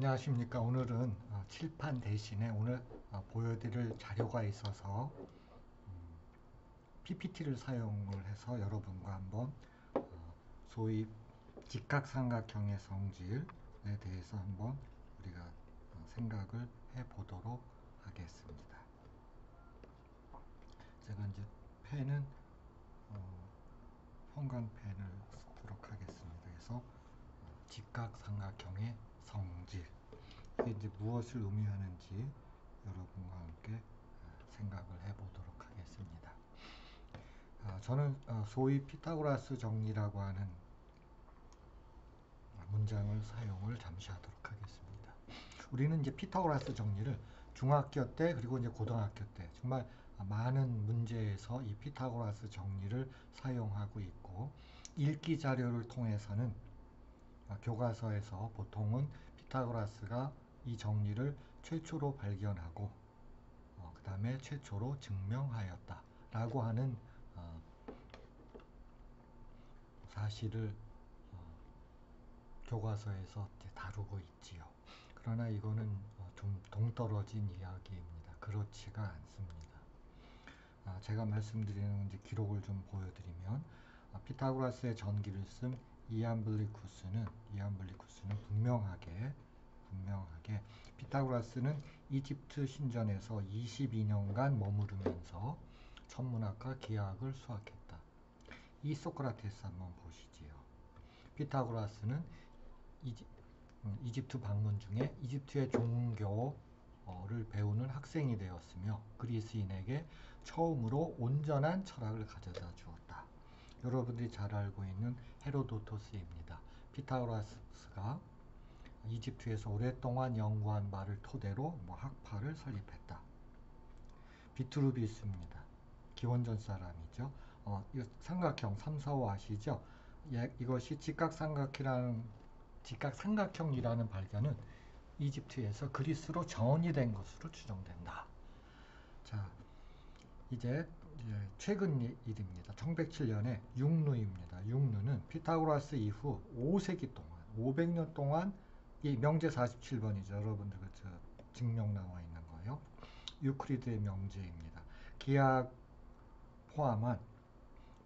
안녕하십니까. 오늘은 칠판 대신에 오늘 보여드릴 자료가 있어서 PPT를 사용을 해서 여러분과 한번 소위 직각삼각형의 성질에 대해서 한번 우리가 생각을 해보도록 하겠습니다. 제가 이제 펜은 형광펜을 쓰도록 하겠습니다. 그래서 직각삼각형의 성질, 이게 이제 무엇을 의미하는지 여러분과 함께 생각을 해보도록 하겠습니다. 저는 소위 피타고라스 정리라고 하는 문장을 사용을 잠시 하도록 하겠습니다. 우리는 이제 피타고라스 정리를 중학교 때 그리고 이제 고등학교 때 정말 많은 문제에서 이 피타고라스 정리를 사용하고 있고, 읽기 자료를 통해서는 교과서에서 보통은 피타고라스가 이 정리를 최초로 발견하고 그 다음에 최초로 증명하였다 라고 하는 사실을 교과서에서 다루고 있지요. 그러나 이거는 좀 동떨어진 이야기입니다. 그렇지가 않습니다. 제가 말씀드리는 이제 기록을 좀 보여드리면, 피타고라스의 전기를 쓴 이암블리쿠스는 분명하게 피타고라스는 이집트 신전에서 22년간 머무르면서 천문학과 기하학을 수학했다. 이 소크라테스 한번 보시지요. 피타고라스는 이집트 방문 중에 이집트의 종교를 배우는 학생이 되었으며 그리스인에게 처음으로 온전한 철학을 가져다 주었다. 여러분들이 잘 알고 있는 헤로도토스입니다. 피타고라스가 이집트에서 오랫동안 연구한 바를 토대로 학파를 설립했다. 비트루비스입니다. 기원전 사람이죠. 이거 삼각형 3, 4, 5 아시죠? 이것이 직각삼각형이라는 발견은 이집트에서 그리스로 전이 된 것으로 추정된다. 자, 이제 최근 일입니다. 1107년에 융루입니다. 융루는 피타고라스 이후 5세기 동안 500년 동안 이 명제 47번이죠. 여러분들 증명 나와 있는 거예요. 유클리드의 명제입니다. 기하학 포함한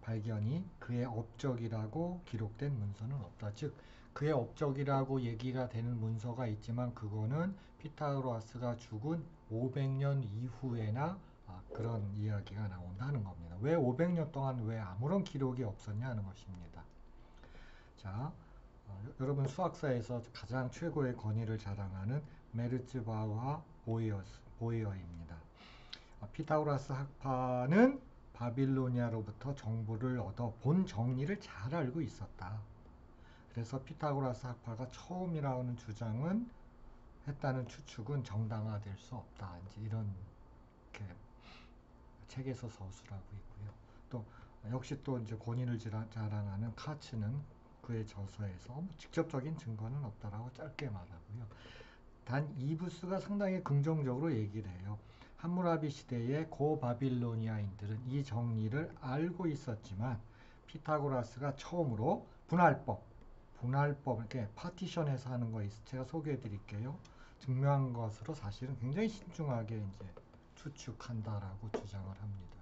발견이 그의 업적이라고 기록된 문서는 없다. 즉 그의 업적이라고 얘기가 되는 문서가 있지만 그거는 피타고라스가 죽은 500년 이후에나 그런 이야기가 나온다는 겁니다. 왜 500년 동안 왜 아무런 기록이 없었냐 하는 것입니다. 자, 여러분 수학사에서 가장 최고의 권위를 자랑하는 메르츠바흐와 보이어입니다. 피타고라스 학파는 바빌로니아로부터 정보를 얻어 본 정리를 잘 알고 있었다. 그래서 피타고라스 학파가 처음이라는 주장은 했다는 추측은 정당화될 수 없다. 이제 이런 책에서 서술하고 있고요. 또 역시 또 이제 권위를 자랑하는 카츠는 그의 저서에서 직접적인 증거는 없다라고 짧게 말하고요. 단 이부스가 상당히 긍정적으로 얘기를 해요. 함무라비 시대의 고바빌로니아인들은 이 정리를 알고 있었지만 피타고라스가 처음으로 분할법 이렇게 파티션해서 하는 거 제가 소개해 드릴게요. 증명한 것으로 사실은 굉장히 신중하게 이제 추측한다라고 주장을 합니다.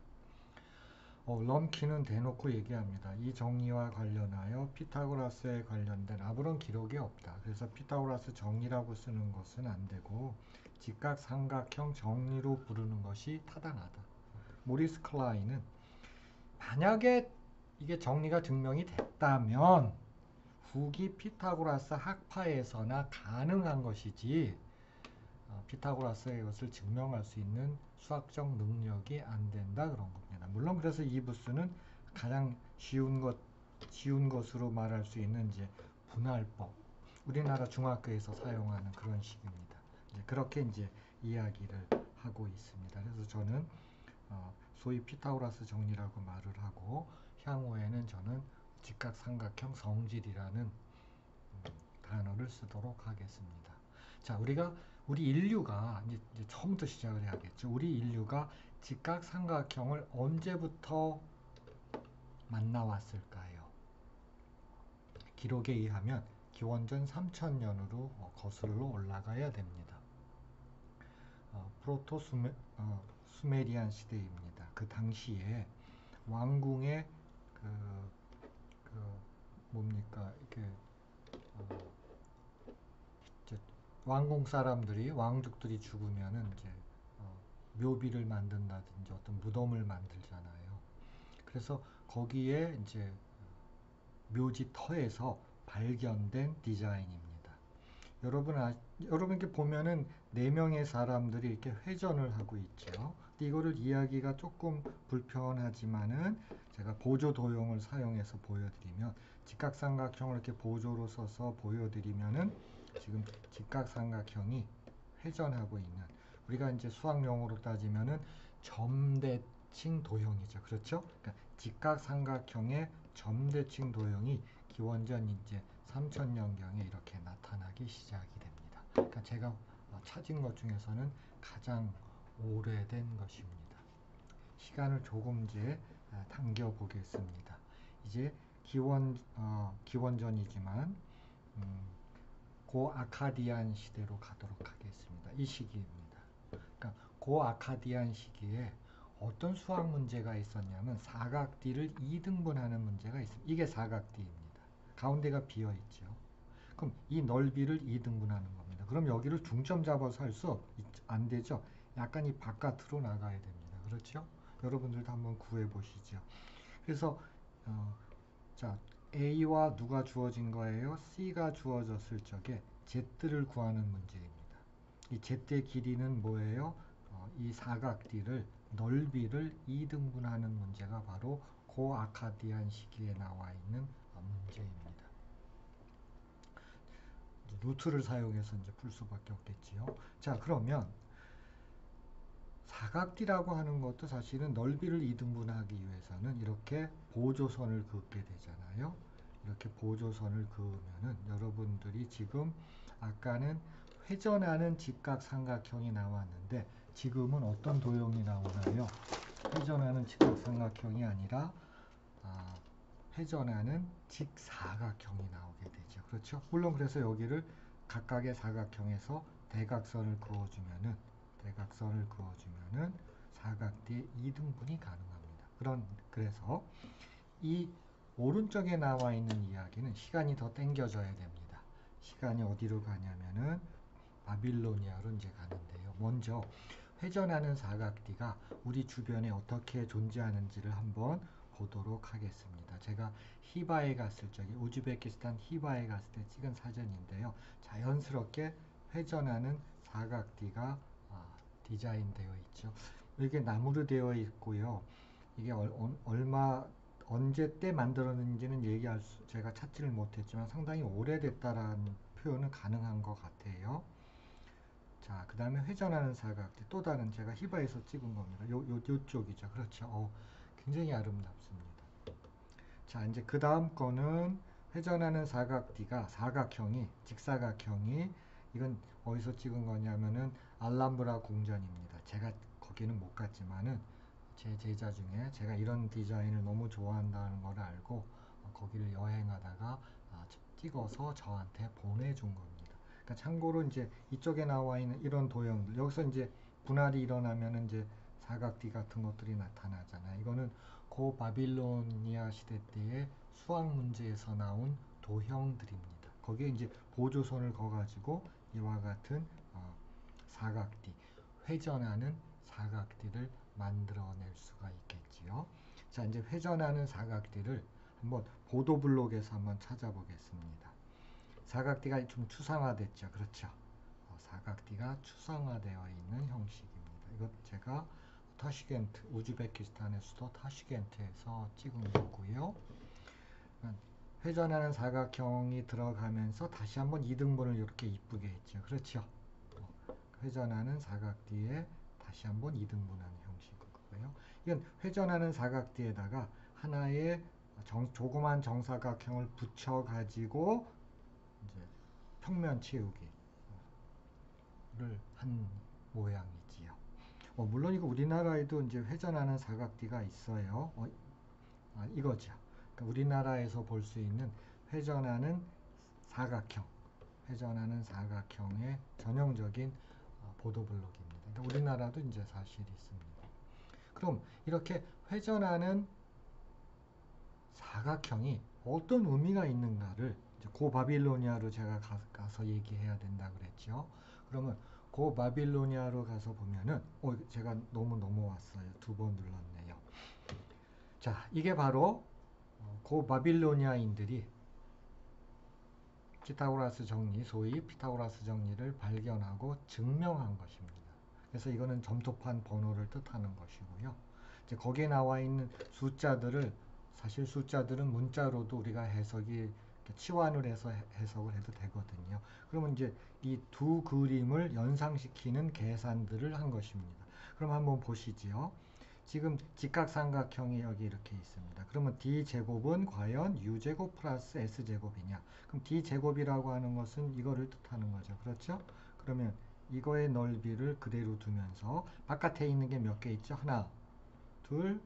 럼키는 대놓고 얘기합니다. 이 정리와 관련하여 피타고라스에 관련된 아무런 기록이 없다. 그래서 피타고라스 정리라고 쓰는 것은 안 되고 직각삼각형 정리로 부르는 것이 타당하다. 모리스 클라인은 만약에 이게 정리가 증명이 됐다면 후기 피타고라스 학파에서나 가능한 것이지 피타고라스의 이것을 증명할 수 있는 수학적 능력이 안 된다 그런 겁니다. 물론 그래서 이부스는 가장 쉬운 것으로 말할 수 있는 이제 분할법, 우리나라 중학교에서 사용하는 그런 식입니다. 그렇게 이제 이야기를 하고 있습니다. 그래서 저는 소위 피타고라스 정리라고 말을 하고 향후에는 저는 직각삼각형 성질이라는 단어를 쓰도록 하겠습니다. 자, 우리 인류가 이제 처음부터 시작을 해야겠죠. 우리 인류가 직각삼각형을 언제부터 만나왔을까요? 기록에 의하면 기원전 3000년으로 거슬러 올라가야 됩니다. 수메리안 시대입니다. 그 당시에 왕궁의 그, 그 뭡니까 이게 이제 왕궁 사람들이 왕족들이 죽으면은 이제 묘비를 만든다든지 어떤 무덤을 만들잖아요. 그래서 거기에 이제 묘지 터에서 발견된 디자인입니다. 여러분 이렇게 보면은 네 명의 사람들이 이렇게 회전을 하고 있죠. 근데 이거를 이해하기가 조금 불편하지만은 제가 보조 도형을 사용해서 보여드리면 직각삼각형을 이렇게 보조로 써서 보여드리면은 지금 직각삼각형이 회전하고 있는 우리가 이제 수학 용어로 따지면은 점대칭 도형이죠. 그렇죠? 그러니까 직각삼각형의 점대칭 도형이 기원전 이제 3000년경에 이렇게 나타나기 시작이 됩니다. 그러니까 제가 찾은 것 중에서는 가장 오래된 것입니다. 시간을 조금 이제 당겨 보겠습니다. 이제 기원전이지만 고아카디안 시대로 가도록 하겠습니다. 이 시기입니다. 그러니까 고아카디안 시기에 어떤 수학 문제가 있었냐면 사각띠를 2등분하는 문제가 있습니다. 이게 사각띠입니다. 가운데가 비어 있죠. 그럼 이 넓이를 2등분하는 겁니다. 그럼 여기를 중점 잡아서 할 수 안 되죠. 약간 이 바깥으로 나가야 됩니다. 그렇죠? 여러분들도 한번 구해 보시죠. 그래서 자 A와 누가 주어진 거예요? C가 주어졌을 적에 Z를 구하는 문제입니다. 이 Z의 길이는 뭐예요? 이 사각띠를 넓이를 2등분하는 문제가 바로 고아카디안 시기에 나와 있는 문제입니다. 루트를 사용해서 이제 풀 수밖에 없겠지요. 자, 그러면 사각띠라고 하는 것도 사실은 넓이를 2등분하기 위해서는 이렇게 보조선을 긋게 되잖아요. 이렇게 보조선을 그으면은 여러분들이 지금 아까는 회전하는 직각삼각형이 나왔는데 지금은 어떤 도형이 나오나요? 회전하는 직각삼각형이 아니라 회전하는 직사각형이 나오게 되죠. 그렇죠? 물론 그래서 여기를 각각의 사각형에서 대각선을 그어주면은 사각띠의 2등분이 가능합니다. 그래서 이 오른쪽에 나와 있는 이야기는 시간이 더 당겨져야 됩니다. 시간이 어디로 가냐면은 바빌로니아로 이제 가는데요. 먼저 회전하는 사각띠가 우리 주변에 어떻게 존재하는지를 한번 보도록 하겠습니다. 제가 히바에 갔을 적에 우즈베키스탄 히바에 갔을 때 찍은 사진인데요. 자연스럽게 회전하는 사각띠가 디자인되어 있죠. 이게 나무로 되어 있고요. 이게 언제 때 만들었는지는 제가 찾지를 못했지만 상당히 오래됐다라는 표현은 가능한 것 같아요. 자, 그 다음에 회전하는 사각띠 또 다른 제가 히바에서 찍은 겁니다. 요쪽이죠. 그렇죠. 굉장히 아름답습니다. 자, 이제 그 다음 거는 회전하는 직사각형이 이건 어디서 찍은 거냐면은 알람브라 궁전입니다. 제가 거기는 못 갔지만은 제 제자 중에 제가 이런 디자인을 너무 좋아한다는 걸 알고 거기를 여행하다가 찍어서 저한테 보내준 겁니다. 그러니까 참고로 이제 이쪽에 나와 있는 이런 도형들 여기서 이제 분할이 일어나면 이제 사각띠 같은 것들이 나타나잖아요. 이거는 고 바빌로니아 시대 때의 수학 문제에서 나온 도형들입니다. 거기에 이제 보조선을 거가지고 이와 같은 사각띠, 회전하는 사각띠를 만들어낼 수가 있겠지요. 자, 이제 회전하는 사각띠를 한번 보도블록에서 한번 찾아보겠습니다. 사각띠가 좀 추상화됐죠. 그렇죠. 사각띠가 추상화되어 있는 형식입니다. 이것 제가 우즈베키스탄의 수도 타슈켄트에서 찍은 거고요. 회전하는 사각형이 들어가면서 다시 한번 2등분을 이렇게 이쁘게 했죠. 그렇죠. 회전하는 사각띠에 다시 한번 2등분하는 형식이고요. 이건 회전하는 사각띠에다가 하나의 조그만 정사각형을 붙여가지고 이제 평면 채우기를 한 모양이지요. 물론 이거 우리나라에도 이제 회전하는 사각띠가 있어요. 이거죠. 그러니까 우리나라에서 볼 수 있는 회전하는 사각형, 회전하는 사각형의 전형적인 보도블록입니다. 그러니까 우리나라도 이제 사실 있습니다. 그럼 이렇게 회전하는 사각형이 어떤 의미가 있는가를 이제 고바빌로니아로 제가 가서 얘기해야 된다 그랬죠. 그러면 고바빌로니아로 가서 보면은 제가 너무 넘어왔어요. 2번 눌렀네요. 자, 이게 바로 고바빌로니아인들이 피타고라스 정리, 소위 피타고라스 정리를 발견하고 증명한 것입니다. 그래서 이거는 점토판 번호를 뜻하는 것이고요. 이제 거기에 나와 있는 숫자들을 사실 숫자들은 문자로도 우리가 해석이 치환을 해서 해석을 해도 되거든요. 그러면 이제 이 두 그림을 연상시키는 계산들을 한 것입니다. 그럼 한번 보시지요. 지금 직각삼각형이 여기 이렇게 있습니다. 그러면 D제곱은 과연 U제곱 플러스 S제곱이냐? 그럼 D제곱이라고 하는 것은 이거를 뜻하는 거죠. 그렇죠? 그러면 이거의 넓이를 그대로 두면서 바깥에 있는 게 몇 개 있죠? 하나, 둘,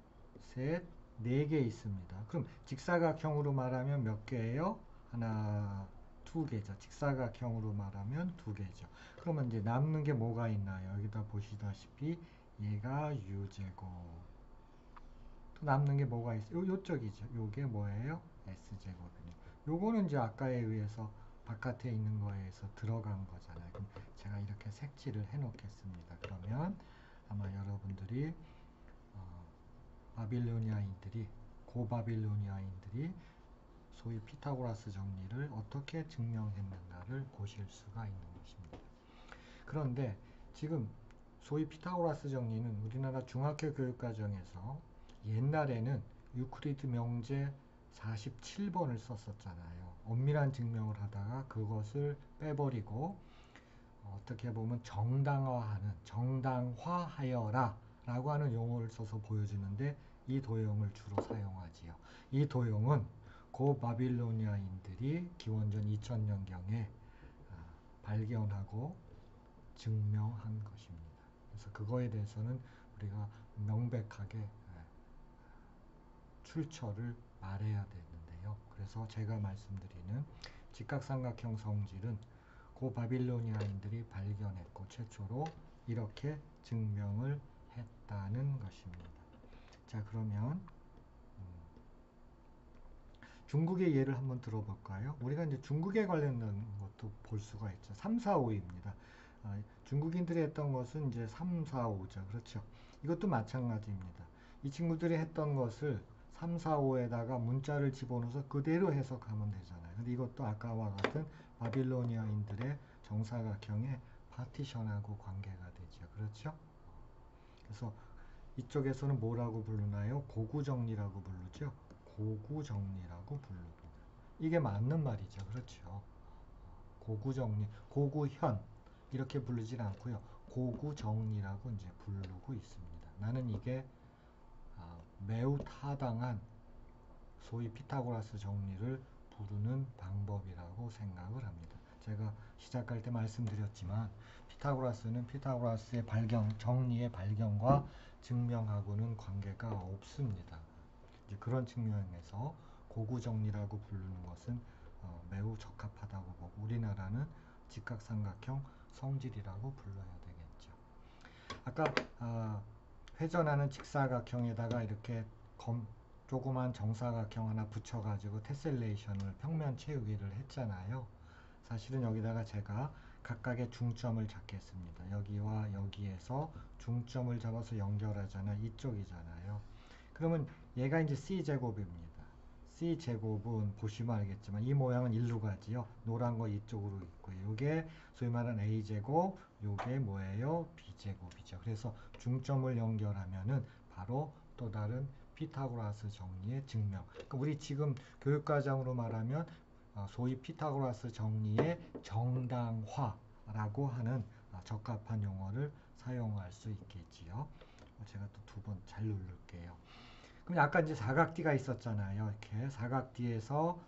셋, 네 개 있습니다. 그럼 직사각형으로 말하면 몇 개예요? 하나, 두 개죠. 직사각형으로 말하면 두 개죠. 그러면 이제 남는 게 뭐가 있나요? 여기다 보시다시피 얘가 U제곱. 또 남는 게 뭐가 있어요? 요쪽이죠. 요게 뭐예요? S제곱이네요. 요거는 이제 아까에 의해서 바깥에 있는 거에서 들어간 거잖아요. 그럼 제가 이렇게 색칠을 해 놓겠습니다. 그러면 아마 여러분들이 바빌로니아인들이 고바빌로니아인들이 소위 피타고라스 정리를 어떻게 증명했는가를 보실 수가 있는 것입니다. 그런데 지금 소위 피타고라스 정리는 우리나라 중학교 교육과정에서 옛날에는 유클리드 명제 47번을 썼었잖아요. 엄밀한 증명을 하다가 그것을 빼버리고 어떻게 보면 정당화하여라 라고 하는 용어를 써서 보여주는데 이 도형을 주로 사용하지요. 이 도형은 고바빌로니아인들이 기원전 2000년경에 발견하고 증명한 것입니다. 그래서 그거에 대해서는 우리가 명백하게 출처를 말해야 되는데요. 그래서 제가 말씀드리는 직각삼각형 성질은 고바빌로니아인들이 발견했고 최초로 이렇게 증명을 했다는 것입니다. 자, 그러면 중국의 예를 한번 들어볼까요? 우리가 이제 중국에 관련된 것도 볼 수가 있죠. 3, 4, 5입니다. 중국인들이 했던 것은 이제 3, 4, 5죠. 그렇죠. 이것도 마찬가지입니다. 이 친구들이 했던 것을 3, 4, 5에다가 문자를 집어넣어서 그대로 해석하면 되잖아요. 근데 이것도 아까와 같은 바빌로니아인들의 정사각형의 파티션하고 관계가 되죠. 그렇죠? 그래서 이쪽에서는 뭐라고 부르나요? 고구정리라고 부르죠. 고구정리라고 부릅니다. 이게 맞는 말이죠. 그렇죠. 고구정리, 고구현 이렇게 부르진 않고요. 고구정리라고 이제 부르고 있습니다. 나는 이게 매우 타당한 소위 피타고라스 정리를 부르는 방법이라고 생각을 합니다. 제가 시작할 때 말씀드렸지만 피타고라스는 피타고라스의 정리의 발견과 증명하고는 관계가 없습니다. 이제 그런 측면에서 고구정리라고 부르는 것은 매우 적합하다고 보고 우리나라는 직각삼각형 성질이라고 불러야 되겠죠. 아까 회전하는 직사각형에다가 이렇게 조그만 정사각형 하나 붙여가지고 테셀레이션을 평면 채우기를 했잖아요. 사실은 여기다가 제가 각각의 중점을 잡겠습니다. 여기와 여기에서 중점을 잡아서 연결하잖아요. 이쪽이잖아요. 그러면 얘가 이제 C제곱입니다. C제곱은 보시면 알겠지만 이 모양은 일로 가지요. 노란 거 이쪽으로 있고요. 이게 소위 말하는 A제곱, 이게 뭐예요? B제곱이죠. 그래서 중점을 연결하면은 바로 또 다른 피타고라스 정리의 증명. 그러니까 우리 지금 교육과정으로 말하면 소위 피타고라스 정리의 정당화라고 하는 적합한 용어를 사용할 수 있겠지요. 제가 또 2번 잘 누를게요. 그럼 아까 이제 사각띠가 있었잖아요. 이렇게 사각띠에서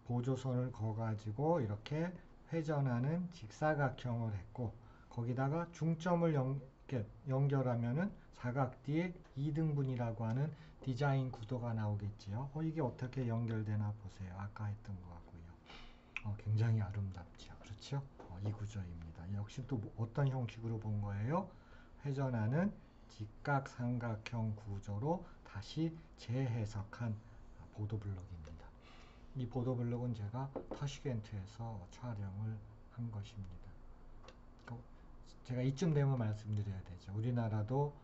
보조선을 그어가지고 이렇게 회전하는 직사각형을 했고 거기다가 중점을 이렇게 연결하면은 사각띠의 2등분이라고 하는 디자인 구도가 나오겠지요. 이게 어떻게 연결되나 보세요. 아까 했던 거 같고요. 굉장히 아름답죠. 그렇죠? 이 구조입니다. 역시 또 어떤 형식으로 본 거예요? 회전하는 직각삼각형 구조로 다시 재해석한 보도블록입니다. 이 보도블록은 제가 타슈켄트에서 촬영을 한 것입니다. 제가 이쯤 되면 말씀드려야 되죠. 우리나라도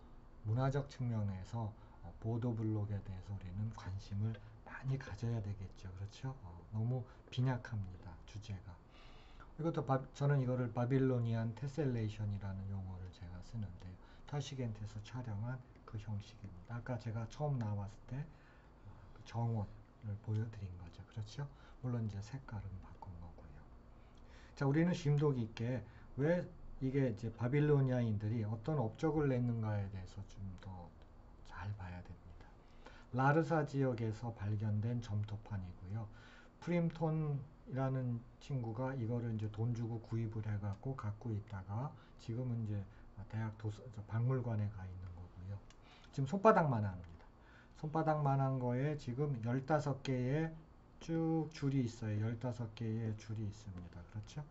문화적 측면에서 보도블록에 대해서 우리는 관심을 많이 가져야 되겠죠. 그렇죠? 너무 빈약합니다. 주제가. 이것도 저는 이거를 바빌로니안 테셀레이션이라는 용어를 제가 쓰는데요. 타시겐트에서 촬영한 그 형식입니다. 아까 제가 처음 나왔을 때 그 정원을 보여드린 거죠. 그렇죠? 물론 이제 색깔은 바꾼 거고요. 자, 우리는 심도 깊게 왜 이게 이제 바빌로니아인들이 어떤 업적을 냈는가에 대해서 좀 더 잘 봐야 됩니다. 라르사 지역에서 발견된 점토판이고요. 프림톤이라는 친구가 이거를 이제 돈 주고 구입을 해갖고 갖고 있다가 지금은 이제 대학 박물관에 가 있는 거고요. 지금 손바닥만 합니다. 손바닥만 한 거에 지금 15개의 쭉 줄이 있어요. 15개의 줄이 있습니다. 그렇죠?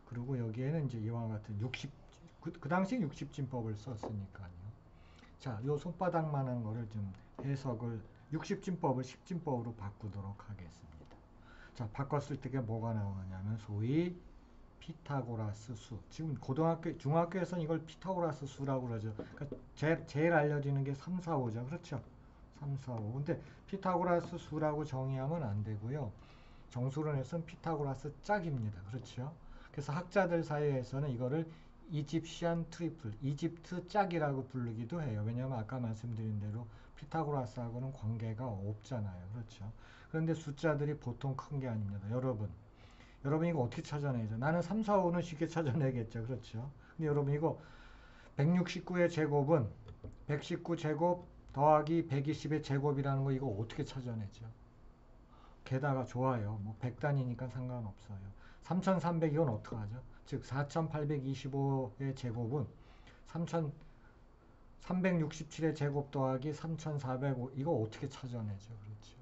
그리고 여기에는 이제 이와 같은 그 당시 60진법을 썼으니까요. 자, 요 손바닥만한 거를 좀 해석을 60진법을 10진법으로 바꾸도록 하겠습니다. 자, 바꿨을 때 뭐가 나오느냐면 소위 피타고라스 수. 지금 중학교에서는 이걸 피타고라스 수라고 그러죠. 그러니까 제일 알려지는 게 3, 4, 5죠. 그렇죠? 3, 4, 5. 근데 피타고라스 수라고 정의하면 안 되고요. 정수론에서는 피타고라스 짝입니다. 그렇죠? 그래서 학자들 사이에서는 이거를 이집시안 트리플, 이집트 짝이라고 부르기도 해요. 왜냐하면 아까 말씀드린 대로 피타고라스하고는 관계가 없잖아요. 그렇죠? 그런데 숫자들이 보통 큰 게 아닙니다. 여러분 이거 어떻게 찾아내죠? 나는 3, 4, 5는 쉽게 찾아내겠죠. 그렇죠? 근데 여러분 이거 169의 제곱은 119 제곱 더하기 120의 제곱이라는 거 이거 어떻게 찾아내죠? 게다가 좋아요. 뭐 100단위니까 상관없어요. 3300 이건 어떡하죠? 즉 4825의 제곱은 3367의 제곱 더하기 3405 이거 어떻게 찾아내죠? 그렇죠.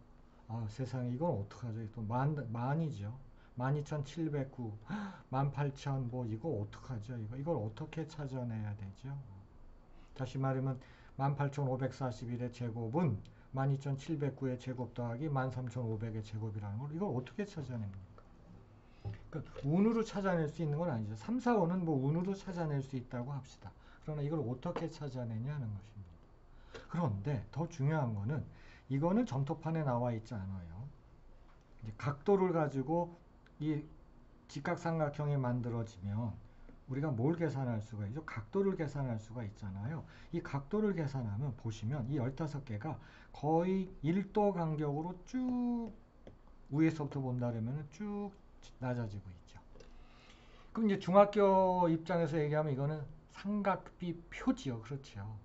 세상에 이건 어떡하죠? 또 만이죠. 12709, 18000 뭐 이거 어떡하죠? 이걸 어떻게 찾아내야 되죠? 다시 말하면 18541의 제곱은 12709의 제곱 더하기 13500의 제곱이라는 걸 이걸 어떻게 찾아냅니까? 그러니까 운으로 찾아낼 수 있는 건 아니죠. 3, 4, 5는 뭐 운으로 찾아낼 수 있다고 합시다. 그러나 이걸 어떻게 찾아내냐 하는 것입니다. 그런데 더 중요한 거는 이거는 점토판에 나와 있지 않아요. 이제 각도를 가지고 이 직각삼각형이 만들어지면 우리가 뭘 계산할 수가 있죠? 각도를 계산할 수가 있잖아요. 이 각도를 계산하면 보시면 이 15개가 거의 1도 간격으로 쭉 위에서부터 본다면 쭉 낮아지고 있죠. 그럼 이제 중학교 입장에서 얘기하면 이거는 삼각비 표지요. 그렇죠.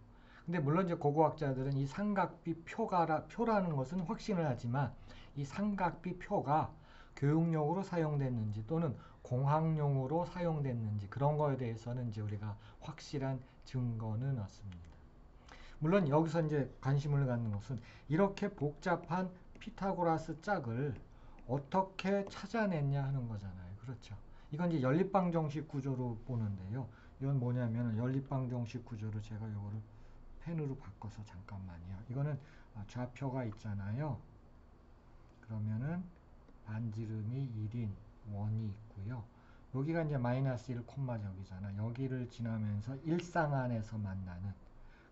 근데 물론 이제 고고학자들은 이 삼각비 표라는 것은 확신을 하지만 이 삼각비 표가 교육용으로 사용됐는지 또는 공학용으로 사용됐는지 그런 거에 대해서는 이제 우리가 확실한 증거는 없습니다. 물론 여기서 이제 관심을 갖는 것은 이렇게 복잡한 피타고라스 짝을 어떻게 찾아냈냐 하는 거잖아요. 그렇죠. 이건 이제 연립방정식 구조로 보는데요. 이건 뭐냐면 연립방정식 구조로 제가 이거를 펜으로 바꿔서 잠깐만요. 이거는 좌표가 있잖아요. 그러면은 반지름이 1인 원이 있고요. 여기가 이제 마이너스 1, 여기잖아. 여기를 지나면서 일상안에서 만나는.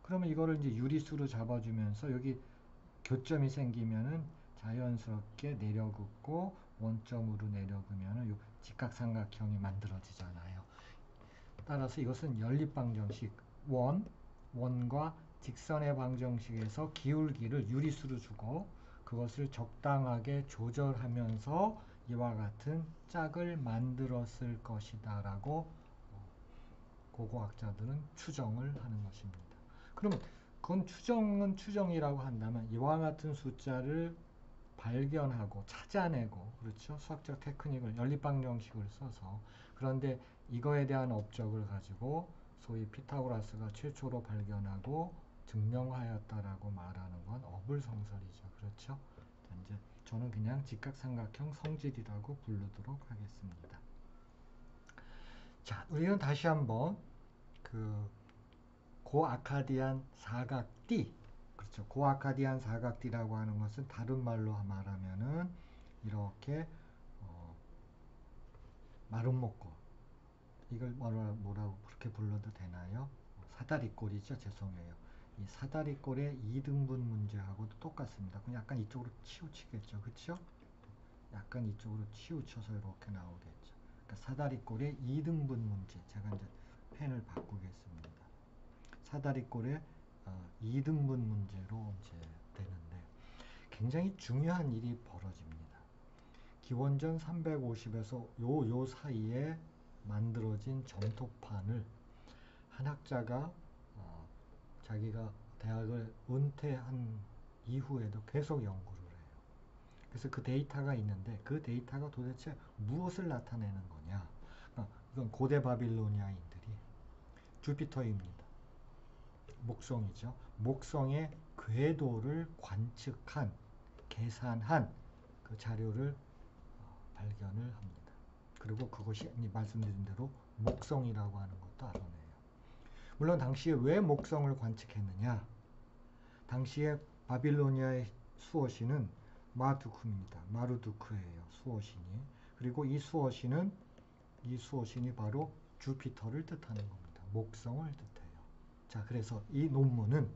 그러면 이거를 이제 유리수로 잡아주면서 여기 교점이 생기면은 자연스럽게 내려긋고 원점으로 내려그면은 요 직각삼각형이 만들어지잖아요. 따라서 이것은 연립방정식 원과 직선의 방정식에서 기울기를 유리수로 주고 그것을 적당하게 조절하면서 이와 같은 짝을 만들었을 것이다 라고 고고학자들은 추정을 하는 것입니다. 그러면 그건 추정은 추정이라고 한다면 이와 같은 숫자를 발견하고 찾아내고 그렇죠? 수학적 테크닉을 연립방정식을 써서 그런데 이거에 대한 업적을 가지고 소위 피타고라스가 최초로 발견하고 증명하였다라고 말하는 건 어불성설이죠. 그렇죠? 이제 저는 그냥 직각삼각형 성질이라고 부르도록 하겠습니다. 자, 우리는 다시 한번 그 고아카디안 사각띠, 그렇죠. 고아카디안 사각띠라고 하는 것은 다른 말로 말하면은 이렇게 마름 목골, 이걸 뭐라고 그렇게 불러도 되나요? 사다리꼴이죠. 죄송해요. 이 사다리꼴의 이등분 문제하고도 똑같습니다. 그냥 약간 이쪽으로 치우치겠죠. 그렇죠? 약간 이쪽으로 치우쳐서 이렇게 나오겠죠. 그러니까 사다리꼴의 이등분 문제. 제가 이제 펜을 바꾸겠습니다. 사다리꼴의 이등분 문제로 이제 되는데 굉장히 중요한 일이 벌어집니다. 기원전 350에서 요 사이에 만들어진 점토판을 한 학자가 자기가 대학을 은퇴한 이후에도 계속 연구를 해요. 그래서 그 데이터가 있는데 그 데이터가 도대체 무엇을 나타내는 거냐? 이건 고대 바빌로니아인들이 주피터입니다. 목성이죠. 목성의 궤도를 관측한, 계산한 그 자료를 발견을 합니다. 그리고 그것이 말씀드린 대로 목성이라고 하는 것도 알아내요. 물론 당시에 왜 목성을 관측했느냐? 당시에 바빌로니아의 수호신은 마두크입니다. 마르두크예요. 수호신이. 그리고 이 수호신이 바로 주피터를 뜻하는 겁니다. 목성을 뜻해요. 자, 그래서 이 논문은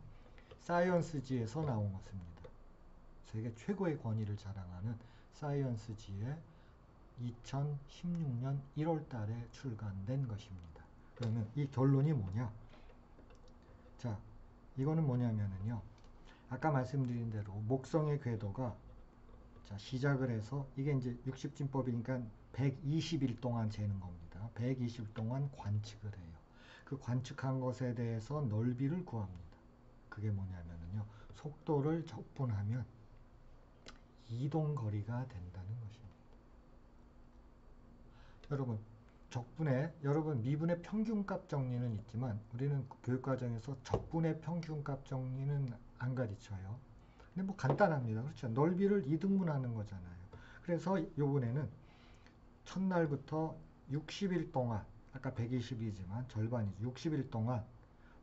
사이언스지에서 나온 것입니다. 세계 최고의 권위를 자랑하는 사이언스지에 2016년 1월 달에 출간된 것입니다. 그러면 이 결론이 뭐냐? 자, 이거는 뭐냐면요. 아까 말씀드린 대로 목성의 궤도가 자, 시작을 해서 이게 이제 60진법이니까 120일 동안 재는 겁니다. 120일 동안 관측을 해요. 그 관측한 것에 대해서 넓이를 구합니다. 그게 뭐냐면요. 속도를 적분하면 이동 거리가 된다는 것입니다. 여러분, 여러분 미분의 평균값 정리는 있지만 우리는 교육과정에서 적분의 평균값 정리는 안 가르쳐요. 근데 뭐 간단합니다. 그렇죠? 넓이를 이등분하는 거잖아요. 그래서 이번에는 첫날부터 60일 동안, 아까 120이지만 절반이죠. 60일 동안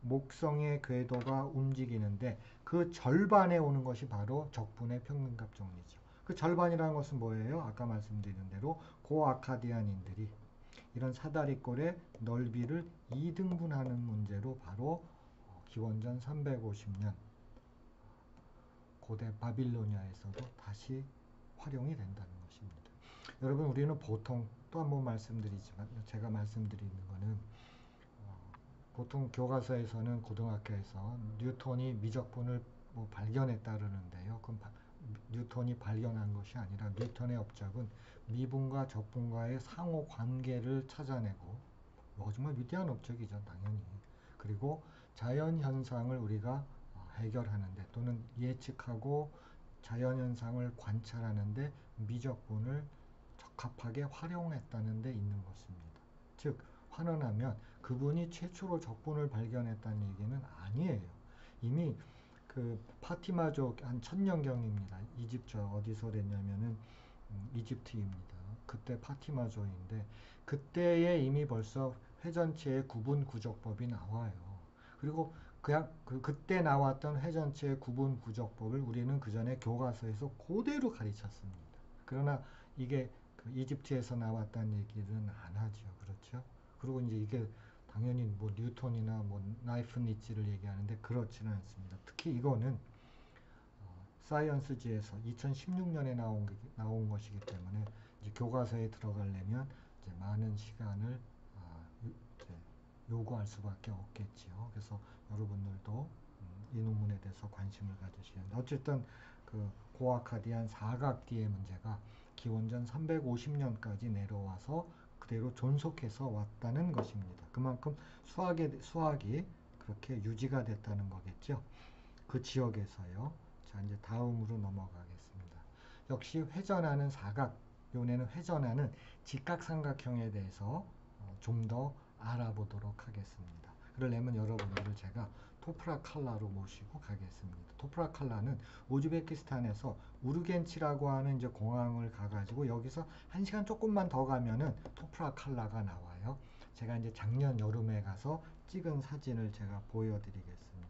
목성의 궤도가 움직이는데 그 절반에 오는 것이 바로 적분의 평균값 정리죠. 그 절반이라는 것은 뭐예요? 아까 말씀드린 대로 고아카디안인들이 이런 사다리꼴의 넓이를 이등분하는 문제로 바로 기원전 350년 고대 바빌로니아에서도 다시 활용이 된다는 것입니다. 여러분, 우리는 보통 또 한 번 말씀드리지만 제가 말씀드리는 거는 보통 교과서에서는 고등학교에서 뉴턴이 미적분을 뭐 발견했다 그러는데요. 그럼 뉴턴이 발견한 것이 아니라 뉴턴의 업적은 미분과 적분과의 상호 관계를 찾아내고 정말 위대한 업적이죠, 당연히. 그리고 자연 현상을 우리가 해결하는데 또는 예측하고 자연 현상을 관찰하는데 미적분을 적합하게 활용했다는 데 있는 것입니다. 즉 환원하면 그분이 최초로 적분을 발견했다는 얘기는 아니에요. 이미 그 파티마족 한 1000년경입니다. 이집트 어디서 됐냐면은 이집트입니다. 그때 파티마족인데 그때에 이미 벌써 회전체의 구분 구적법이 나와요. 그리고 그때 나왔던 회전체의 구분 구적법을 우리는 그 전에 교과서에서 그대로 가르쳤습니다. 그러나 이게 그 이집트에서 나왔다는 얘기는 안 하죠. 그렇죠? 그리고 이제 이게 당연히 뭐 뉴턴이나 뭐 나이프니츠를 얘기하는데 그렇지는 않습니다. 특히 이거는 사이언스지에서 2016년에 나온 것이기 때문에 이제 교과서에 들어가려면 이제 많은 시간을 이제 요구할 수밖에 없겠지요. 그래서 여러분들도 이 논문에 대해서 관심을 가지셔야 합니다. 어쨌든 그 고아카디안 사각띠의 문제가 기원전 350년까지 내려와서 그대로 존속해서 왔다는 것입니다. 그만큼 수학이 그렇게 유지가 됐다는 거겠죠. 그 지역에서요. 자, 이제 다음으로 넘어가겠습니다. 역시 회전하는 사각, 요번에는 회전하는 직각삼각형에 대해서 좀 더 알아보도록 하겠습니다. 그러려면 여러분들을 제가 토프라칼라로 모시고 가겠습니다. 토프라칼라는 우즈베키스탄에서 우르겐치라고 하는 이제 공항을 가가지고 여기서 1시간 조금만 더 가면은 토프라칼라가 나와요. 제가 이제 작년 여름에 가서 찍은 사진을 제가 보여드리겠습니다.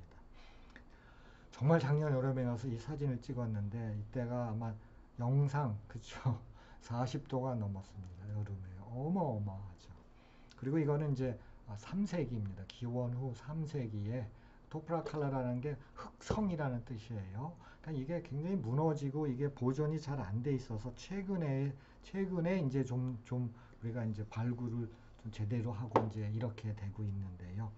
정말 작년 여름에 가서 이 사진을 찍었는데 이때가 아마 영상 그쵸 40도가 넘었습니다. 여름에 어마어마하죠. 그리고 이거는 이제 3세기입니다. 기원 후 3세기에 토프라칼라라는 게 흑성이라는 뜻이에요. 그러니까 이게 굉장히 무너지고 이게 보존이 잘 안 돼 있어서 최근에 이제 좀 우리가 이제 발굴을 좀 제대로 하고 이제 이렇게 되고 있는데요.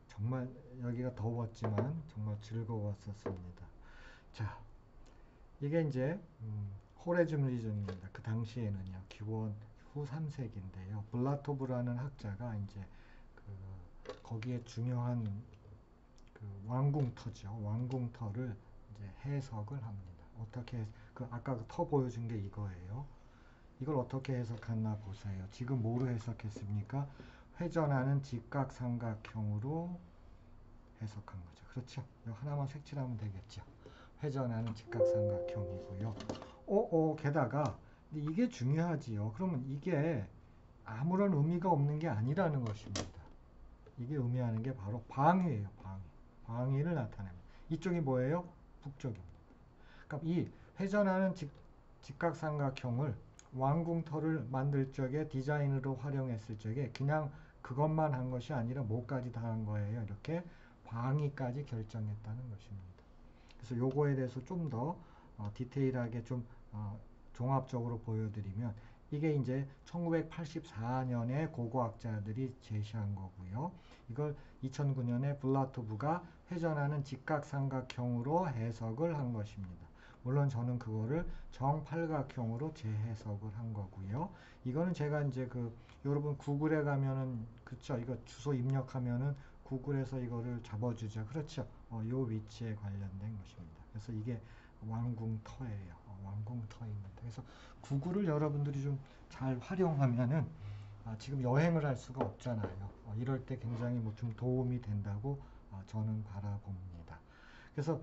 정말 여기가 더웠지만 정말 즐거웠었습니다. 자, 이게 이제 호레즘 리전입니다. 그 당시에는요, 기원 후 3세기인데요. 블라토브라는 학자가 이제 거기에 중요한 그 왕궁터죠. 왕궁터를 이제 해석을 합니다. 어떻게 그 아까 그 터 보여준 게 이거예요. 이걸 어떻게 해석했나 보세요. 지금 뭐로 해석했습니까? 회전하는 직각삼각형으로 해석한 거죠. 그렇죠? 이거 하나만 색칠하면 되겠죠. 회전하는 직각삼각형이고요. 게다가 이게 중요하지요. 그러면 이게 아무런 의미가 없는 게 아니라는 것입니다. 이게 의미하는 게 바로 방위예요. 방위를 나타냅니다. 이쪽이 뭐예요? 북쪽입니다. 그러니까 이 회전하는 직각삼각형을 왕궁터를 만들 적에 디자인으로 활용했을 적에 그냥 그것만 한 것이 아니라 뭐까지 다 한 거예요. 이렇게 방위까지 결정했다는 것입니다. 그래서 요거에 대해서 좀 더 디테일하게 좀 종합적으로 보여드리면 이게 이제 1984년에 고고학자들이 제시한 거고요. 이걸 2009년에 블라토브가 회전하는 직각삼각형으로 해석을 한 것입니다. 물론 저는 그거를 정팔각형으로 재해석을 한 거고요. 이거는 제가 이제 여러분 구글에 가면은 그쵸 이거 주소 입력하면은 구글에서 이거를 잡아주죠. 그렇죠. 요 위치에 관련된 것입니다. 그래서 이게 왕궁터예요. 왕궁터입니다. 그래서 구글을 여러분들이 좀 잘 활용하면은 지금 여행을 할 수가 없잖아요. 이럴 때 굉장히 좀 도움이 된다고 저는 바라봅니다. 그래서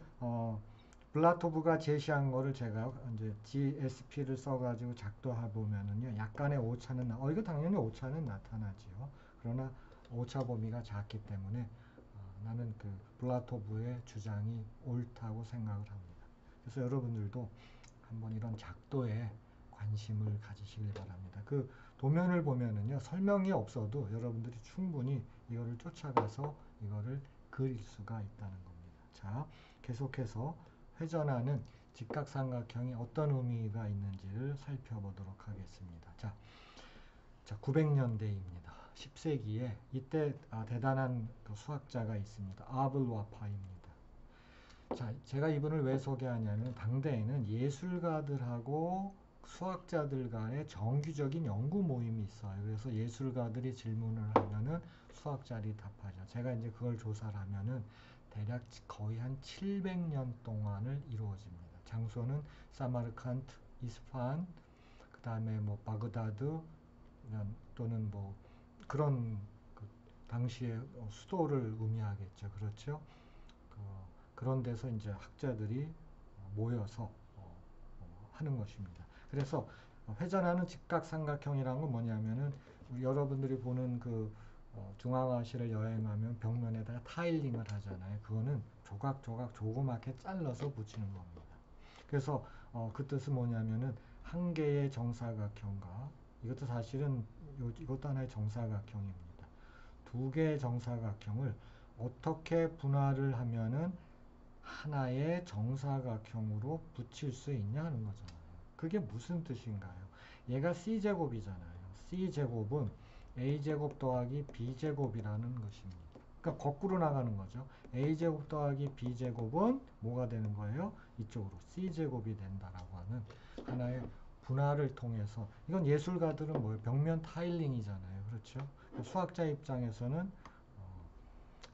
블라토브가 제시한 거를 제가 이제 GSP를 써가지고 작도해 보면은요, 약간의 오차는 이거 당연히 오차는 나타나지요. 그러나 오차 범위가 작기 때문에 나는 그 블라토브의 주장이 옳다고 생각을 합니다. 그래서 여러분들도 한번 이런 작도에 관심을 가지시길 바랍니다. 그 도면을 보면은요, 설명이 없어도 여러분들이 충분히 이거를 쫓아가서 이거를 그릴 수가 있다는 겁니다. 자, 계속해서 회전하는 직각삼각형이 어떤 의미가 있는지를 살펴보도록 하겠습니다. 자 900년대입니다. 10세기에 이때 대단한 수학자가 있습니다. 아블와파입니다. 자, 제가 이분을 왜 소개하냐면 당대에는 예술가들하고 수학자들 간의 정기적인 연구 모임이 있어요. 그래서 예술가들이 질문을 하면은 수학자들이 답하죠. 제가 이제 그걸 조사를 하면은 대략 거의 한 700년 동안을 이루어집니다. 장소는 사마르칸트, 이스파한, 그 다음에 뭐 바그다드 또는 뭐 그런 당시의 수도를 의미하겠죠. 그렇죠? 그런 데서 이제 학자들이 모여서 하는 것입니다. 그래서 회전하는 직각삼각형이라는 건 뭐냐면은 여러분들이 보는 중앙아시아를 여행하면 벽면에다가 타일링을 하잖아요. 그거는 조각조각 조그맣게 잘라서 붙이는 겁니다. 그래서 그 뜻은 뭐냐면은 한 개의 정사각형과 이것도 사실은 이것도 하나의 정사각형입니다. 두 개의 정사각형을 어떻게 분할을 하면은 하나의 정사각형으로 붙일 수 있냐 하는 거잖아요. 그게 무슨 뜻인가요? 얘가 C제곱이잖아요. C제곱은 A제곱 더하기 B제곱이라는 것입니다. 그러니까 거꾸로 나가는 거죠. A제곱 더하기 B제곱은 뭐가 되는 거예요? 이쪽으로 C제곱이 된다라고 하는 하나의 분할을 통해서 이건 예술가들은 뭐예요? 벽면 타일링이잖아요. 그렇죠? 수학자 입장에서는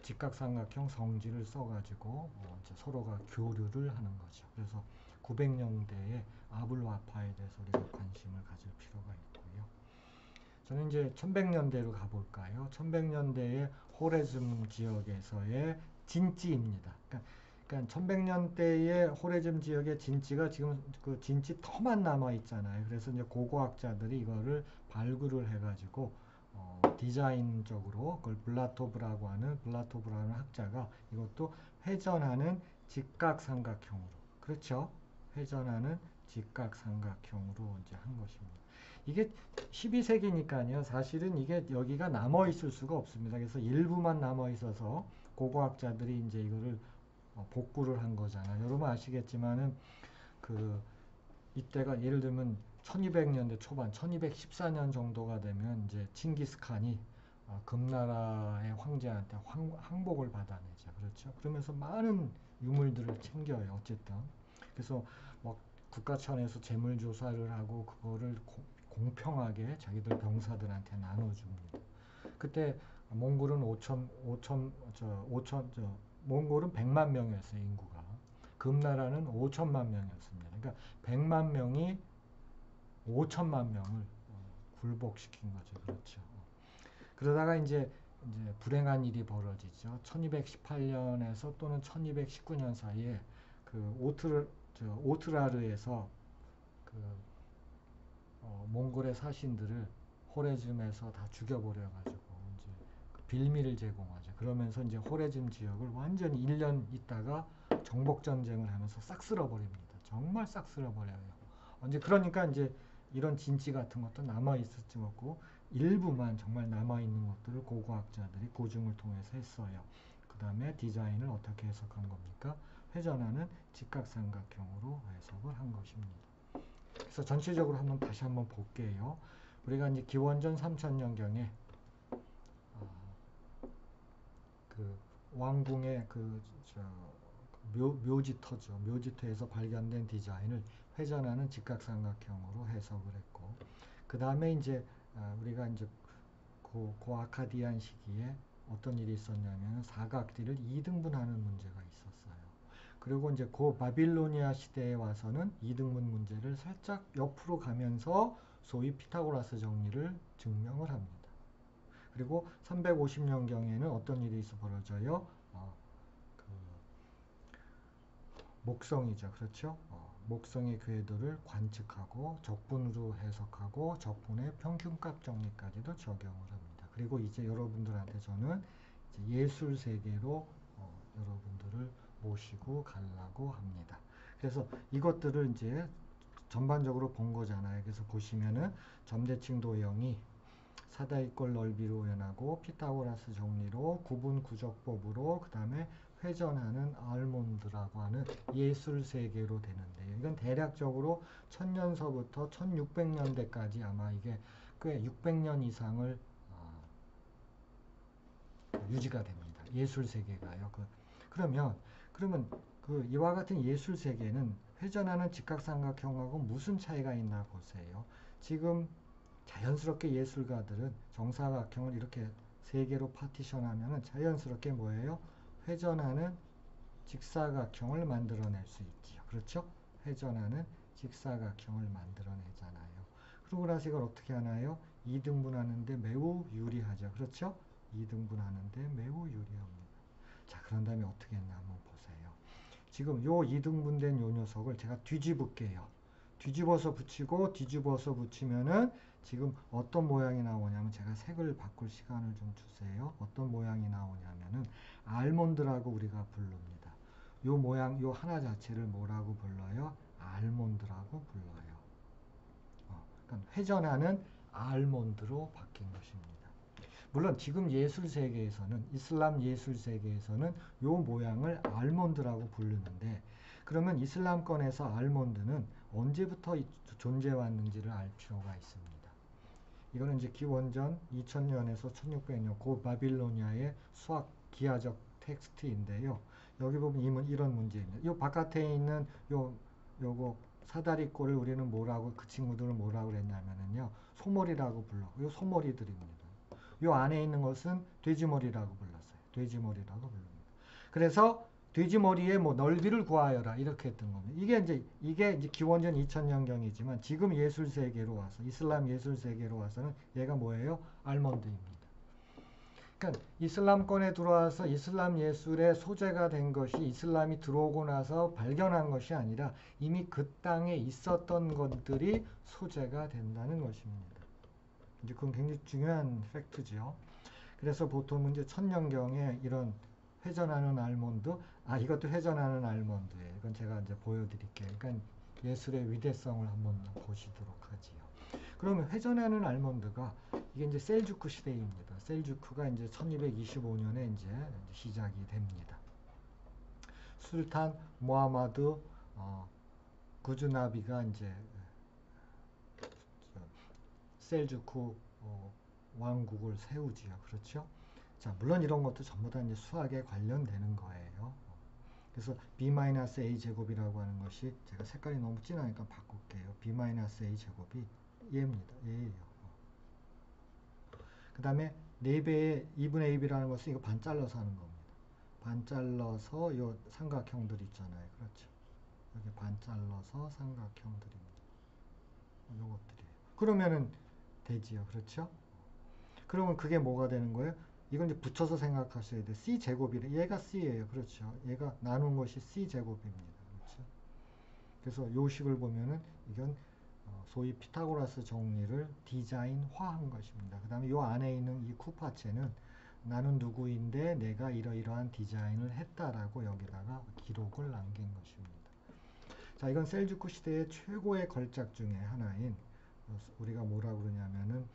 직각삼각형 성질을 써가지고 이제 서로가 교류를 하는 거죠. 그래서 900년대에 아블와파에 대해서 우리가 관심을 가질 필요가 있고요. 저는 이제 1100년대로 가볼까요? 1100년대의 호레즘 지역에서의 진지입니다. 그러니까 1100년대의 호레즘 지역의 진지가 지금 그 진지 터만 남아 있잖아요. 그래서 이제 고고학자들이 이거를 발굴을 해가지고 디자인적으로 그걸 블라토브라는 학자가 이것도 회전하는 직각삼각형으로, 그렇죠? 회전하는 직각삼각형으로 이제 한 것입니다. 이게 12세기니까요. 사실은 이게 여기가 남아 있을 수가 없습니다. 그래서 일부만 남아 있어서 고고학자들이 이제 이거를 복구를 한 거잖아요. 여러분 아시겠지만은 그 이때가 예를 들면 1200년대 초반, 1214년 정도가 되면 이제 칭기스칸이 금나라의 황제한테 항복을 받아내죠. 그렇죠? 그러면서 많은 유물들을 챙겨요. 어쨌든. 그래서 막 국가 차원에서 재물 조사를 하고 그거를 공평하게 자기들 병사들한테 나눠줍니다. 그때 몽골은 몽골은 100만 명이었어요, 인구가. 금나라는 5천만 명이었습니다. 그러니까 100만 명이 5천만 명을 굴복시킨 거죠. 그렇죠. 그러다가 이제 불행한 일이 벌어지죠. 1218년에서 또는 1219년 사이에 그 오트라르에서 그 몽골의 사신들을 호레즘에서 다 죽여버려가지고 이제 그 빌미를 제공하죠. 그러면서 이제 호레즘 지역을 완전히 1년 있다가 정복 전쟁을 하면서 싹 쓸어버립니다. 정말 싹 쓸어버려요. 이제 그러니까 이제 이런 진지 같은 것도 남아 있었지 않고 일부만 정말 남아 있는 것들을 고고학자들이 고증을 통해서 했어요. 그 다음에 디자인을 어떻게 해석한 겁니까? 회전하는 직각삼각형으로 해석을 한 것입니다. 그래서 전체적으로 다시 한번 볼게요. 우리가 이제 기원전 3000년경에 그 왕궁의 묘지터죠. 묘지터에서 발견된 디자인을 회전하는 직각삼각형으로 해석을 했고, 그 다음에 이제 우리가 이제 그 아카디안 시기에 어떤 일이 있었냐면 사각지를 2등분하는 문제가 있었어요. 그리고 이제 그 바빌로니아 시대에 와서는 2등분 문제를 살짝 옆으로 가면서 소위 피타고라스 정리를 증명을 합니다. 그리고 350년경에는 어떤 일이 벌어져요? 그 목성이죠. 그렇죠? 목성의 궤도를 관측하고 적분으로 해석하고 적분의 평균값 정리까지도 적용을 합니다. 그리고 이제 여러분들한테 저는 이제 예술 세계로 여러분들을 모시고 가려고 합니다. 그래서 이것들을 이제 전반적으로 본 거잖아요. 그래서 보시면은 점대칭 도형이 사다리꼴 넓이로 변하고 피타고라스 정리로 구분 구적법으로 그 다음에 회전하는 알몬드라고 하는 예술 세계로 되는데요. 이건 대략적으로 1000년서부터 1600년대까지 아마 이게 꽤 600년 이상을 유지가 됩니다. 예술 세계가요. 그러면 이와 같은 예술 세계는 회전하는 직각삼각형하고 무슨 차이가 있나 보세요. 지금 자연스럽게 예술가들은 정사각형을 이렇게 세 개로 파티션하면 자연스럽게 뭐예요? 회전하는 직사각형을 만들어낼 수 있지요. 그렇죠? 회전하는 직사각형을 만들어내잖아요. 그러고 나서 이걸 어떻게 하나요? 2등분하는데 매우 유리하죠. 그렇죠? 2등분하는데 매우 유리합니다. 자, 그런 다음에 어떻게 했나 한번 보세요. 지금 요 2등분된 요 녀석을 제가 뒤집을게요. 뒤집어서 붙이고 뒤집어서 붙이면은 지금 어떤 모양이 나오냐면 제가 색을 바꿀 시간을 좀 주세요. 어떤 모양이 나오냐면은 알몬드라고 우리가 부릅니다. 요 모양, 요 하나 자체를 뭐라고 불러요? 알몬드라고 불러요. 그러니까 회전하는 알몬드로 바뀐 것입니다. 물론 지금 예술 세계에서는 이슬람 예술 세계에서는 요 모양을 알몬드라고 부르는데 그러면 이슬람권에서 알몬드는 언제부터 존재해왔는지를 알 필요가 있습니다. 이거는 이제 기원전 2000년에서 1600년 고 바빌로니아의 수학 기하적 텍스트인데요. 여기 보면 이런 문제입니다. 요 바깥에 있는 요거 사다리꼴을 우리는 뭐라고 그 친구들을 뭐라고 그랬냐면요. 소머리라고 불러. 요 소머리들입니다. 요 안에 있는 것은 돼지머리라고 불렀어요. 돼지머리라고 부릅니다. 그래서 돼지머리의 뭐 넓이를 구하여라 이렇게 했던 겁니다. 이게 기원전 2000년경이지만 지금 예술 세계로 와서 이슬람 예술 세계로 와서는 얘가 뭐예요? 알몬드입니다. 그러니까 이슬람권에 들어와서 이슬람 예술의 소재가 된 것이 이슬람이 들어오고 나서 발견한 것이 아니라 이미 그 땅에 있었던 것들이 소재가 된다는 것입니다. 이제 그건 굉장히 중요한 팩트죠. 그래서 보통은 이제 천년경에 이런 회전하는 알몬드, 이것도 회전하는 알몬드예요. 이건 제가 이제 보여드릴게요. 그러니까 예술의 위대성을 한번 보시도록 하지요. 그러면 회전하는 알몬드가 이게 이제 셀주크 시대입니다. 셀주크가 이제 1225년에 이제 시작이 됩니다. 술탄 무하마드 구즈나비가 이제 셀주크 왕국을 세우지요. 그렇죠? 자, 물론 이런 것도 전부 다 이제 수학에 관련되는 거예요. 그래서 b-a 제곱이라고 하는 것이 제가 색깔이 너무 진하니까 바꿀게요. b-a 제곱이 얘입니다. 얘예요. 그 다음에 4배의 2분의 ab라는 것은 이거 반 잘라서 하는 겁니다. 반 잘라서 요 삼각형들 있잖아요. 그렇죠. 여기 반 잘라서 삼각형들입니다. 요것들이에요. 그러면은 되지요. 그렇죠? 그러면 그게 뭐가 되는 거예요? 이건 이제 붙여서 생각하셔야 돼요. C제곱이래. 얘가 C예요. 그렇죠. 얘가 나눈 것이 C제곱입니다. 그렇죠? 그래서 요 식을 보면은 이건 소위 피타고라스 정리를 디자인화한 것입니다. 그 다음에 요 안에 있는 이 쿠파체는 나는 누구인데 내가 이러이러한 디자인을 했다라고 여기다가 기록을 남긴 것입니다. 자, 이건 셀주크 시대의 최고의 걸작 중에 하나인 우리가 뭐라 그러냐면은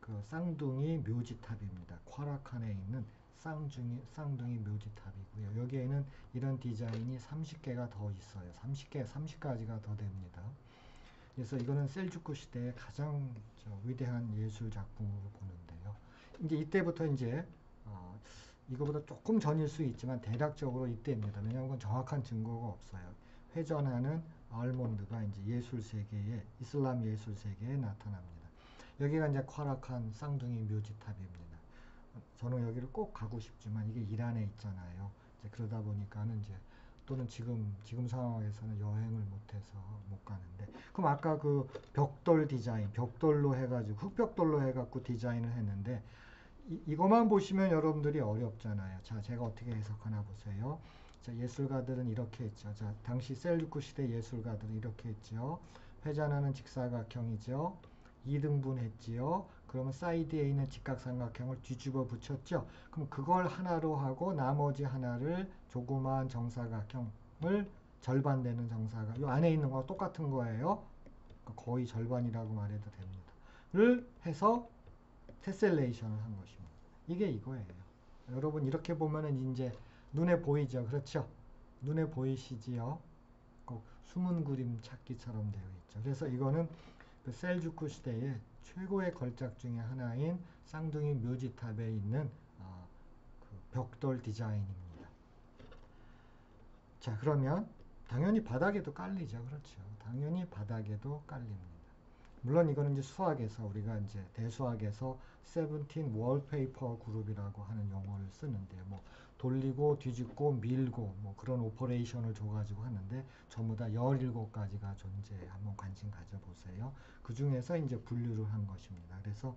그 쌍둥이 묘지탑입니다. 콰라칸에 있는 쌍둥이 묘지탑이고요. 여기에는 이런 디자인이 30개가 더 있어요. 30가지가 더 됩니다. 그래서 이거는 셀주크 시대의 가장 위대한 예술 작품으로 보는데요. 이제 이때부터 이제 이거보다 조금 전일 수 있지만 대략적으로 이때입니다. 왜냐하면 그건 정확한 증거가 없어요. 회전하는 알몬드가 이제 예술 세계에 이슬람 예술 세계에 나타납니다. 여기가 이제 콰라칸 쌍둥이 묘지탑입니다. 저는 여기를 꼭 가고 싶지만 이게 이란에 있잖아요. 이제 그러다 보니까는 이제 또는 지금 상황에서는 여행을 못해서 못 가는데, 그럼 아까 그 벽돌 디자인, 벽돌로 해가지고 흑벽돌로 해갖고 디자인을 했는데 이것만 보시면 여러분들이 어렵잖아요. 자, 제가 어떻게 해석하나 보세요. 자, 예술가들은 이렇게 했죠. 자, 당시 셀주크 시대 예술가들은 이렇게 했죠. 회전하는 직사각형이죠. 2등분 했지요. 그러면 사이드에 있는 직각삼각형을 뒤집어 붙였죠. 그럼 그걸 하나로 하고 나머지 하나를 조그마한 정사각형을 절반 되는 정사각, 요 안에 있는 거 똑같은 거예요. 거의 절반이라고 말해도 됩니다. 를 해서 테셀레이션을 한 것입니다. 이게 이거예요. 여러분 이렇게 보면은 이제 눈에 보이죠. 그렇죠? 눈에 보이시지요? 꼭 숨은 그림 찾기처럼 되어 있죠. 그래서 이거는 그 셀주크 시대의 최고의 걸작 중에 하나인 쌍둥이 묘지탑에 있는 그 벽돌 디자인입니다. 자, 그러면 당연히 바닥에도 깔리죠. 그렇죠. 당연히 바닥에도 깔립니다. 물론 이거는 이제 수학에서 우리가 이제 대수학에서 17 월페이퍼 그룹이라고 하는 용어를 쓰는데요. 뭐 돌리고 뒤집고 밀고 뭐 그런 오퍼레이션을 줘가지고 하는데 전부 다 17가지가 존재해. 한번 관심 가져보세요. 그 중에서 이제 분류를 한 것입니다. 그래서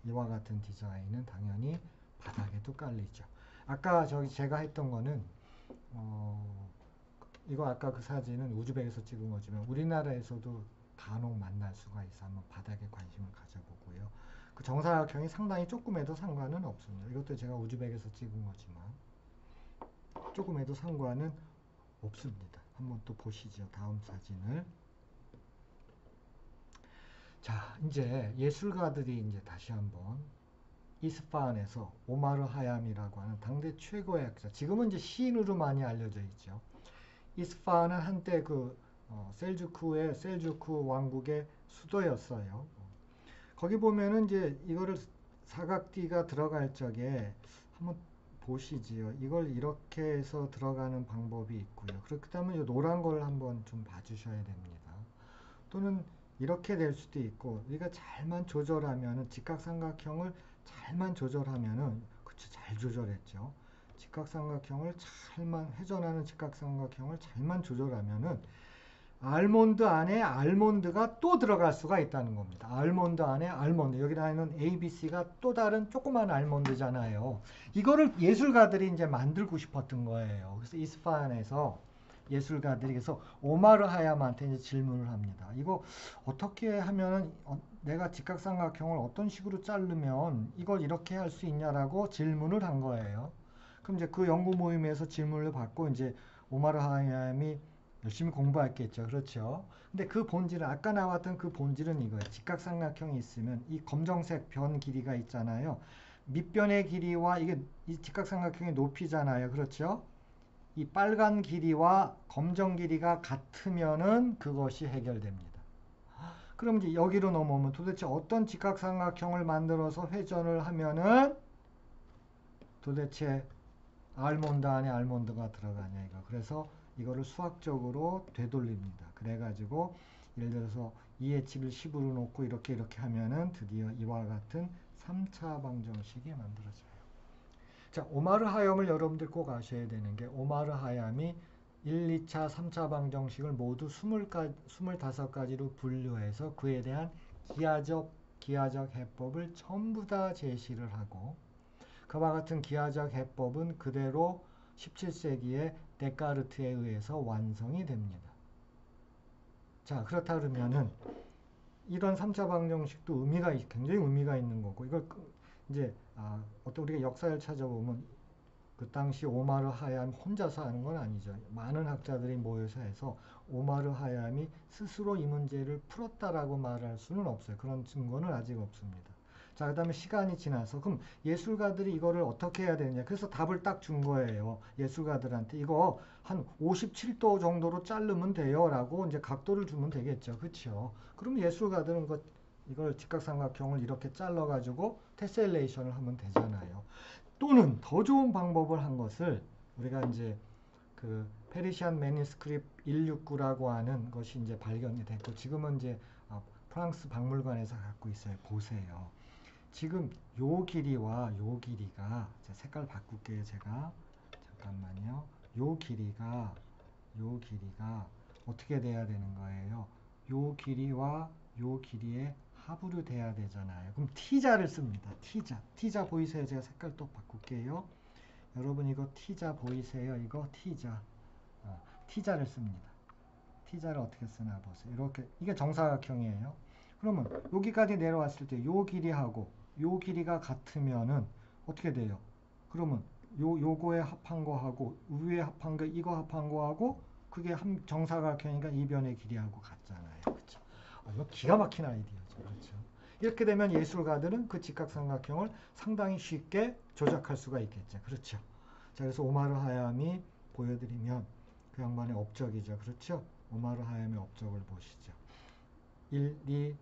이와 같은 디자인은 당연히 바닥에도 깔리죠. 아까 제가 했던 거는 이거 아까 그 사진은 우즈벡에서 찍은 거지만 우리나라에서도 간혹 만날 수가 있어. 한번 바닥에 관심을 가져보고요. 그 정사각형이 상당히 조금해도 상관은 없습니다. 이것도 제가 우즈벡에서 찍은 거지만 조금해도 상관은 없습니다. 한번 또 보시죠. 다음 사진을. 자, 이제 예술가들이 이제 다시 한번 이스파한에서 오마르 하얌이라고 하는 당대 최고의 학자, 지금은 이제 시인으로 많이 알려져 있죠. 이스파한은 한때 그 셀주크의 셀주크 왕국의 수도였어요. 거기 보면은 이제 이거를 사각띠가 들어갈 적에 한번 보시지요. 이걸 이렇게 해서 들어가는 방법이 있고요. 그렇다면 이 노란 걸 한번 좀 봐주셔야 됩니다. 또는 이렇게 될 수도 있고, 우리가 잘만 조절하면은 직각삼각형을 잘만 조절하면은, 그쵸, 잘 조절했죠. 직각삼각형을 잘만 회전하는 직각삼각형을 잘만 조절하면은 알몬드 안에 알몬드가 또 들어갈 수가 있다는 겁니다. 알몬드 안에 알몬드. 여기다 있는 ABC가 또 다른 조그만 알몬드잖아요. 이거를 예술가들이 이제 만들고 싶었던 거예요. 그래서 이스파한에서 예술가들이 그래서 오마르 하얌한테 이제 질문을 합니다. 이거 어떻게 하면은 내가 직각삼각형을 어떤 식으로 자르면 이걸 이렇게 할 수 있냐라고 질문을 한 거예요. 그럼 이제 그 연구 모임에서 질문을 받고 이제 오마르 하얌이 열심히 공부했겠죠. 그렇죠. 근데 그 본질은 아까 나왔던 그 본질은 이거예요. 직각삼각형이 있으면 이 검정색 변 길이가 있잖아요. 밑변의 길이와 이게 이 직각삼각형의 높이잖아요. 그렇죠. 이 빨간 길이와 검정 길이가 같으면은 그것이 해결됩니다. 그럼 이제 여기로 넘어오면 도대체 어떤 직각삼각형을 만들어서 회전을 하면은 도대체 알몬드 안에 알몬드가 들어가냐 이거. 그래서 이거를 수학적으로 되돌립니다. 그래가지고 예를 들어서 2의 칩을 10으로 놓고 이렇게 하면은 드디어 이와 같은 3차 방정식이 만들어져요. 자, 오마르 하염을 여러분들 꼭 아셔야 되는 게 오마르 하얌이 1, 2차, 3차 방정식을 모두 25가지로 분류해서 그에 대한 기하적 해법을 전부 다 제시를 하고 그와 같은 기하적 해법은 그대로 17세기에 데카르트에 의해서 완성이 됩니다. 자, 그렇다 그러면은 이런 3차 방정식도 굉장히 의미가 있는 거고 이걸 이제 어떤 우리가 역사를 찾아보면 그 당시 오마르 하얌 혼자서 하는 건 아니죠. 많은 학자들이 모여서 해서 오마르 하얌이 스스로 이 문제를 풀었다라고 말할 수는 없어요. 그런 증거는 아직 없습니다. 자, 그 다음에 시간이 지나서 그럼 예술가들이 이거를 어떻게 해야 되느냐. 그래서 답을 딱 준 거예요. 예술가들한테 이거 한 57도 정도로 자르면 돼요. 라고 이제 각도를 주면 되겠죠. 그렇죠. 그럼 예술가들은 이걸 직각삼각형을 이렇게 잘라가지고 테셀레이션을 하면 되잖아요. 또는 더 좋은 방법을 한 것을 우리가 이제 그 페르시안 매니스크립트 169라고 하는 것이 이제 발견이 됐고 지금은 이제 프랑스 박물관에서 갖고 있어요. 보세요. 지금 요 길이와 요 길이가 색깔 바꿀게요. 제가 잠깐만요. 요 길이가 어떻게 돼야 되는 거예요? 요 길이와 요 길이의 합으로 돼야 되잖아요. 그럼 T자를 씁니다. T자 보이세요? 제가 색깔 또 바꿀게요. 여러분 이거 T자 보이세요? 이거 T자. T자를 씁니다. T자를 어떻게 쓰나 보세요. 이렇게 이게 정사각형이에요. 그러면 여기까지 내려왔을 때 요 길이하고 요 길이가 같으면은 어떻게 돼요? 그러면 요거에 합한 거하고 위에 합한 거 이거 합한 거하고 그게 한 정사각형이니까 이 변의 길이하고 같잖아요. 그렇죠? 이거 기가 막힌 아이디어죠. 그렇죠? 이렇게 되면 예술가들은 그 직각삼각형을 상당히 쉽게 조작할 수가 있겠죠. 그렇죠? 자, 그래서 오마르 하얌이 보여드리면 그 양반의 업적이죠. 그렇죠? 오마르 하얌의 업적을 보시죠. 1, 2,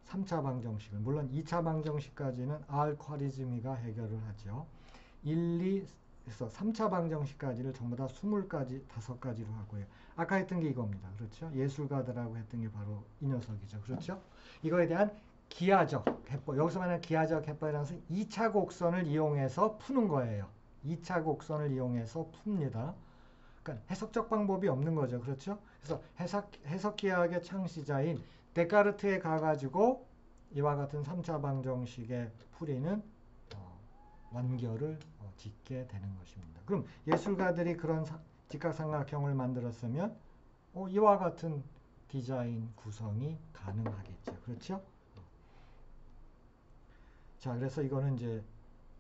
3차 방정식을 물론 2차 방정식까지는 알콰리즈미가 해결을 하죠. 1, 2에서 3차 방정식까지를 전부 다 25가지로 하고요. 아까 했던 게 이겁니다. 그렇죠? 예술가들하고 했던 게 바로 이 녀석이죠. 그렇죠? 이거에 대한 기하적 해법, 여기서 말하는 기하적 해법이라는 것은 2차 곡선을 이용해서 푸는 거예요. 2차 곡선을 이용해서 풉니다. 그러니까 해석적 방법이 없는 거죠. 그렇죠? 그래서 해석기하학의 창시자인 데카르트에 가가지고 이와 같은 3차 방정식의 풀이는 완결을 짓게 되는 것입니다. 그럼 예술가들이 그런 직각삼각형을 만들었으면 이와 같은 디자인 구성이 가능하겠죠. 그렇죠? 자, 그래서 이거는 이제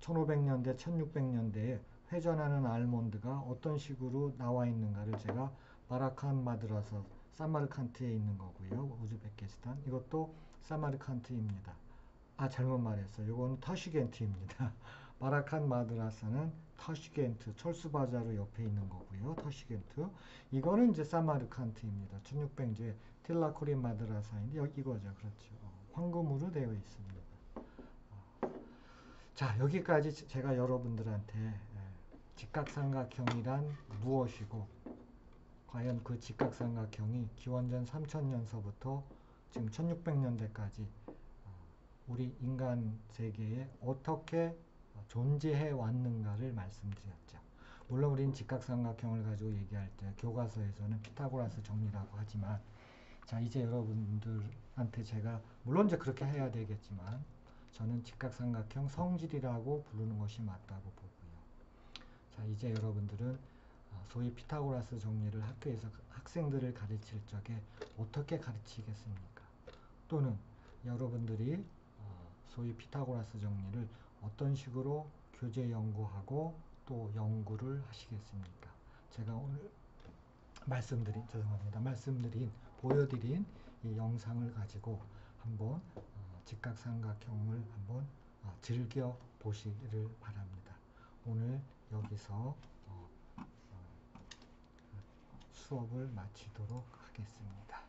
1500년대, 1600년대에 회전하는 알몬드가 어떤 식으로 나와 있는가를 제가 바라칸 마드라서 사마르칸트에 있는 거고요. 우즈베키스탄. 이것도 사마르칸트입니다. 잘못 말했어요. 이건 터시겐트입니다. 바라칸 마드라사는 터시겐트, 철수바자르 옆에 있는 거고요. 터시겐트. 이거는 이제 사마르칸트입니다. 1600년대 틸라코린 마드라사인데 이거죠. 그렇죠. 황금으로 되어 있습니다. 자, 여기까지 제가 여러분들한테 직각삼각형이란 무엇이고 과연 그 직각삼각형이 기원전 3000년서부터 지금 1600년대까지 우리 인간 세계에 어떻게 존재해 왔는가를 말씀드렸죠. 물론 우리는 직각삼각형을 가지고 얘기할 때 교과서에서는 피타고라스 정리라고 하지만, 자, 이제 여러분들한테 제가 물론 이제 그렇게 해야 되겠지만 저는 직각삼각형 성질이라고 부르는 것이 맞다고 보고요. 자, 이제 여러분들은 소위 피타고라스 정리를 학교에서 학생들을 가르칠 적에 어떻게 가르치겠습니까? 또는 여러분들이 소위 피타고라스 정리를 어떤 식으로 교재 연구하고 또 연구를 하시겠습니까? 제가 오늘 보여드린 이 영상을 가지고 한번 직각삼각형을 한번 즐겨 보시기를 바랍니다. 오늘 여기서 수업을 마치도록 하겠습니다.